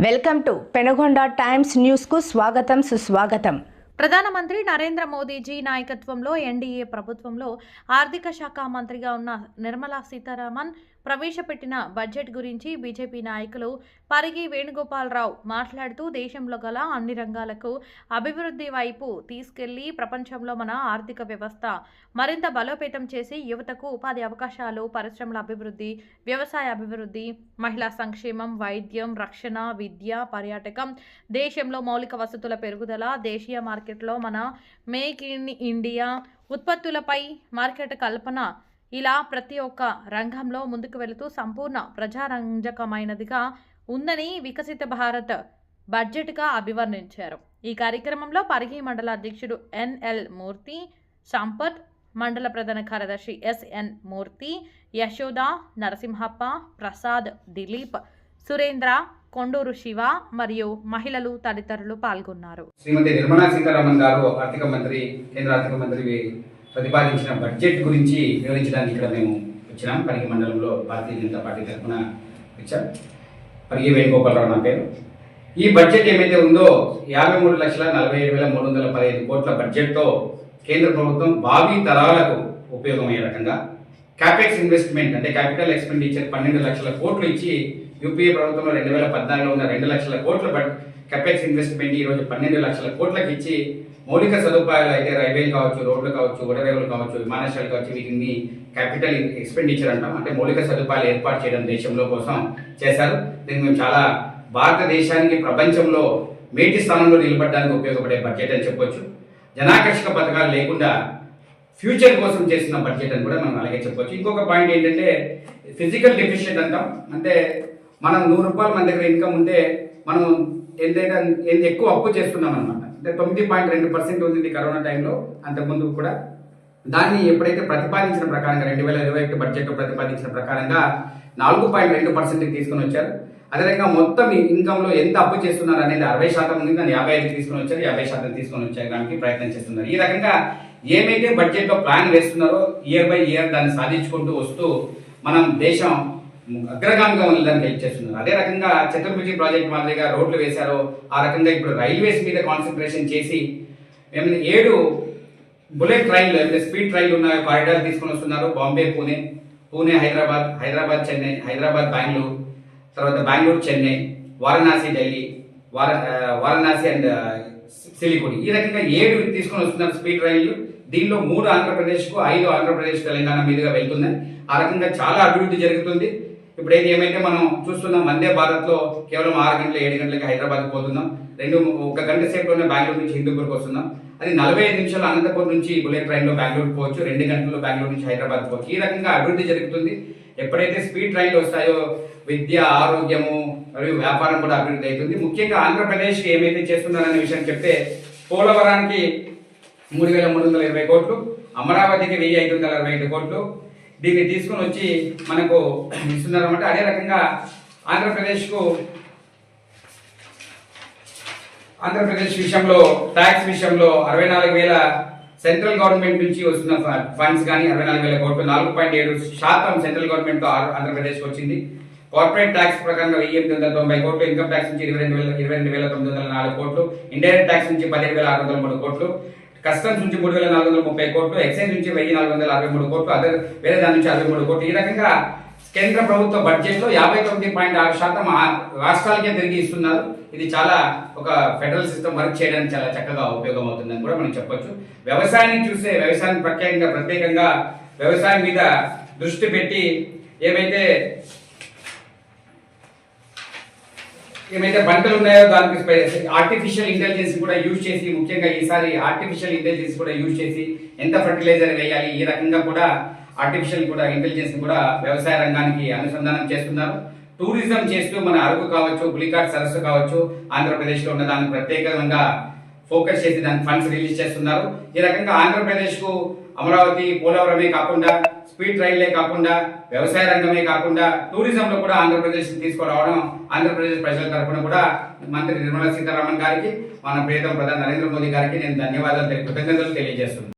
Welcome to Penugonda Times News కు స్వాగతం సుస్వాగతం. ప్రధానమంత్రి నరేంద్ర మోదీజీ నాయకత్వంలో ఎన్డీఏ ప్రభుత్వంలో ఆర్థిక శాఖ మంత్రిగా ఉన్న నిర్మలా సీతారామన్ ప్రవేశపెట్టిన బడ్జెట్ గురించి బీజేపీ నాయకులు పరిగి వేణుగోపాలరావు మాట్లాడుతూ దేశంలో గల అన్ని రంగాలకు అభివృద్ధి వైపు తీసుకెళ్లి ప్రపంచంలో మన ఆర్థిక వ్యవస్థ మరింత బలోపేతం చేసి యువతకు ఉపాధి అవకాశాలు, పరిశ్రమల అభివృద్ధి, వ్యవసాయ అభివృద్ధి, మహిళా సంక్షేమం, వైద్యం, రక్షణ, విద్య, పర్యాటకం, దేశంలో మౌలిక వసతుల పెరుగుదల, దేశీయ మార్కెట్లో మన మేక్ ఇన్ ఇండియా ఉత్పత్తులపై మార్కెట్ కల్పన, ఇలా ప్రతి ఒక్క రంగంలో ముందుకు వెళుతూ సంపూర్ణ ప్రజారంజకమైనదిగా ఉందని వికసిత భారత్ బడ్జెట్గా అభివర్ణించారు. ఈ కార్యక్రమంలో పరిగి మండల అధ్యక్షుడు ఎన్ఎల్ మూర్తి, సంపత్, మండల ప్రధాన కార్యదర్శి ఎస్ఎన్ మూర్తి, యశోద, నరసింహప్ప, ప్రసాద్, దిలీప్, సురేంద్ర, కొండూరు శివ మరియు మహిళలు తదితరులు పాల్గొన్నారు. శ్రీమతి నిర్మలా సీతారామన్ గారు ఆర్థిక మంత్రి, కేంద్ర ఆర్థిక మంత్రి ప్రతిపాదించిన బడ్జెట్ గురించి వివరించడానికి ఇక్కడ మేము వచ్చినాం. పరిగి మండలంలో భారతీయ జనతా పార్టీ తరఫున వచ్చాం. పరిగి వేణుగోపాలరావు నా పేరు. ఈ బడ్జెట్ ఏమైతే ఉందో 53,47,315 కోట్ల బడ్జెట్తో కేంద్ర ప్రభుత్వం భావి తరాలకు ఉపయోగమయ్యే రకంగా క్యాపెక్స్ ఇన్వెస్ట్మెంట్ అంటే క్యాపిటల్ ఎక్స్పెండిచర్ 12 లక్షల కోట్లు ఇచ్చి, యూపీఏ ప్రభుత్వంలో 2014లో ఉన్న 2 లక్షల కోట్ల క్యాపెక్స్ ఇన్వెస్ట్మెంట్ ఈరోజు 12 లక్షల కోట్లకు ఇచ్చి, మౌలిక సదుపాయాలు అయితే రైల్వేలు కావచ్చు, రోడ్లు కావచ్చు, ఓడరేవులు కావచ్చు, విమానాశ్రయాలు కావచ్చు, వీటిని క్యాపిటల్ ఎక్స్పెండిచర్ అంటాం. అంటే మౌలిక సదుపాయాలు ఏర్పాటు చేయడం దేశంలో కోసం చేశారు. దీన్ని మేము చాలా భారతదేశానికి ప్రపంచంలో మేటి స్థానంలో నిలబడడానికి ఉపయోగపడే బడ్జెట్ అని చెప్పొచ్చు. జనాకర్షక పథకాలు లేకుండా ఫ్యూచర్ కోసం చేసిన బడ్జెట్ అని కూడా మనం అలాగే చెప్పొచ్చు. ఇంకొక పాయింట్ ఏంటంటే ఫిజికల్ డెఫిషియెంట్ అంటాం. అంటే మనం 100 రూపాయలు మన దగ్గర ఇన్కమ్ ఉంటే మనం ఎంత ఎక్కువ అప్పు చేస్తున్నాం అనమాట. అంటే 9.2% ఉంది కరోనా టైంలో, అంతకుముందు కూడా. దాన్ని ఎప్పుడైతే ప్రతిపాదించిన ప్రకారంగా 2021 బడ్జెట్ ప్రతిపాదించిన ప్రకారంగా 4.2% తీసుకుని వచ్చారు. అదేవిధంగా మొత్తం ఇన్కమ్లో ఎంత అప్పు చేస్తున్నారు అనేది 60% ఉంది, దాన్ని 55 తీసుకుని వచ్చారు, 50% తీసుకుని వచ్చేయడానికి ప్రయత్నం చేస్తున్నారు. ఈ రకంగా ఏమైతే బడ్జెట్లో ప్లాన్ వేస్తున్నారో ఇయర్ బై ఇయర్ దాన్ని సాధించుకుంటూ వస్తూ మనం దేశం అగ్రగామిగా ఉండడానికి హెల్ప్ చేస్తున్నారు. అదే రకంగా చతుర్భుజి ప్రాజెక్ట్ మాదిరిగా రోడ్లు వేశారో ఆ రకంగా ఇప్పుడు రైల్వేస్ మీద కాన్సన్ట్రేషన్ చేసి 7 బుల్లెట్ ట్రైన్లు, స్పీడ్ ట్రైన్లు ఉన్న కారిడార్ తీసుకొని వస్తున్నారు. బాంబే పూణే, పూణే హైదరాబాద్, హైదరాబాద్ చెన్నై, హైదరాబాద్ బెంగళూరు, తర్వాత బెంగళూరు చెన్నై, వారణాసి ఢిల్లీ, వారణాసి అండ్ సిలిగుడి. ఈ రకంగా 7 తీసుకొని వస్తున్నారు స్పీడ్ రైళ్లు. దీనిలో 3 ఆంధ్రప్రదేశ్కు, 5 ఆంధ్రప్రదేశ్ తెలంగాణ మీదుగా వెళ్తున్నాయి. ఆ రకంగా చాలా అభివృద్ధి జరుగుతుంది. ఇప్పుడు ఏమైతే మనం చూస్తున్నాం, వందే భారత్ లో కేవలం 6 గంటలు 7 గంటలకి హైదరాబాద్ పోతున్నాం. 1 గంట సేపులోనే బెంగళూరు నుంచి హిందూపూర్కి వస్తున్నాం. అది 45 నిమిషాలు అనంతపురం నుంచి బుల్లెట్ ట్రైన్ లో బెంగళూరు పోవచ్చు, 2 గంటల్లో బెంగళూరు నుంచి హైదరాబాద్ పోవచ్చు. ఈ రకంగా అభివృద్ధి జరుగుతుంది. ఎప్పుడైతే స్పీడ్ ట్రైన్లు వస్తాయో విద్య, ఆరోగ్యము మరియు వ్యాపారం కూడా అభివృద్ధి అవుతుంది. ముఖ్యంగా ఆంధ్రప్రదేశ్ ఏమైతే చేస్తున్నారనే విషయం చెప్తే, పోలవరానికి 3,320 కోట్లు, అమరావతికి 1,565 కోట్లు దీన్ని తీసుకుని వచ్చి మనకు ఇస్తున్నారన్నమాట. అదే రకంగా ఆంధ్రప్రదేశ్ విషయంలో ట్యాక్స్ విషయంలో 64,000 సెంట్రల్ గవర్నమెంట్ నుంచి వస్తున్న ఫండ్స్ కానీ 64,000 కోట్లు, 4.7% సెంట్రల్ గవర్నమెంట్ తో ఆంధ్రప్రదేశ్ వచ్చింది. కార్పొరేట్ ట్యాక్స్ ప్రకారంగా 1,890 కోట్లు, ఇన్కమ్ ట్యాక్స్ నుంచి 22,904 కోట్లు, ఇండైరెక్ట్ ట్యాక్స్ నుంచి 15,603 కోట్లు, కస్టమ్స్ నుంచి 3,430 కోట్లు, ఎక్సైజ్ నుంచి 1,463 కోట్లు, అదర్ వేరే దాని నుంచి 63 కోట్లు. ఈ రకంగా కేంద్ర ప్రభుత్వ బడ్జెట్ లో 59.6% రాష్ట్రాలకే తిరిగి ఇస్తున్నారు. ఇది చాలా ఒక ఫెడరల్ సిస్టమ్ వర్క్ చేయడానికి చాలా చక్కగా ఉపయోగం అవుతుందని కూడా మనం చెప్పొచ్చు. వ్యవసాయాన్ని చూస్తే, వ్యవసాయం ప్రత్యేకంగా వ్యవసాయం మీద దృష్టి పెట్టి ఏమైతే పంటలు ఉన్నాయో దానికి ఆర్టిఫిషియల్ ఇంటెలిజెన్స్ కూడా యూజ్ చేసి, ముఖ్యంగా ఈసారి ఆర్టిఫిషియల్ ఇంటెలిజెన్స్ కూడా యూజ్ చేసి ఎంత ఫర్టిలైజర్ వేయాలి, ఈ రకంగా కూడా ఆర్టిఫిషియల్ ఇంటెలిజెన్స్ కూడా వ్యవసాయ రంగానికి అనుసంధానం చేస్తున్నారు. టూరిజం చేస్తూ మన అరకు కావచ్చు, పులికాట్ సరస్సు కావచ్చు, ఆంధ్రప్రదేశ్ లో ఉన్న దాన్ని ప్రత్యేకంగా ఫోకస్ చేసి దానికి ఫండ్స్ రిలీజ్ చేస్తున్నారు. ఈ రకంగా ఆంధ్రప్రదేశ్ కు అమరావతి, పోలవరమే కాకుండా, స్పీడ్ రైళ్లే కాకుండా, వ్యవసాయ రంగమే కాకుండా టూరిజంలో కూడా ఆంధ్రప్రదేశ్ తీసుకురావడం ఆంధ్రప్రదేశ్ ప్రజల తరఫున కూడా మంత్రి నిర్మలా సీతారామన్ గారికి, మన ప్రియతమ ప్రధాని నరేంద్ర మోదీ గారికి నేను ధన్యవాదాలు, కృతజ్ఞతలు తెలియజేస్తున్నాను.